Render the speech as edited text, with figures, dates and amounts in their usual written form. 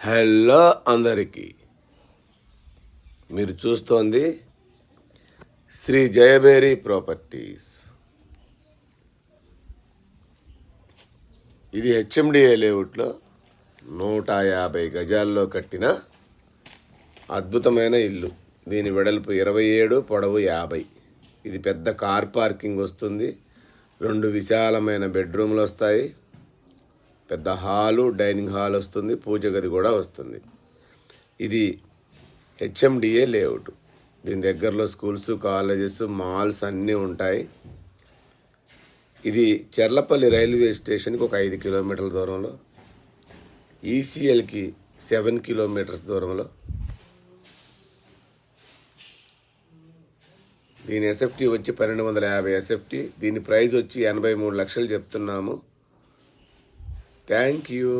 Hello అందరికీ, మీరు చూస్తోంది శ్రీ జయబేరి ప్రాపర్టీస్. ఇది హెచ్ఎండిఏ లేఅవుట్లో 150 గజాల్లో కట్టిన అద్భుతమైన ఇల్లు. దీని వెడల్పు 27, పొడవు 50. ఇది పెద్ద కార్ పార్కింగ్ వస్తుంది. 2 విశాలమైన బెడ్రూమ్లు వస్తాయి. పెద్ద హాలు, డైనింగ్ హాల్ వస్తుంది. పూజ గది కూడా వస్తుంది. ఇది హెచ్ఎండిఏ లేఅవుట్. దీని దగ్గరలో స్కూల్స్, కాలేజెస్, మాల్స్ అన్నీ ఉంటాయి. ఇది చెర్లపల్లి రైల్వే స్టేషన్కి ఒక 5 కిలోమీటర్ల దూరంలో, ఈసీఎల్కి 7 కిలోమీటర్స్ దూరంలో. దీని ఎస్ఎఫ్టీ వచ్చి 1250 ఎస్ఎఫ్టీ. దీని ప్రైస్ వచ్చి 83 లక్షలు చెప్తున్నాము. Thank you.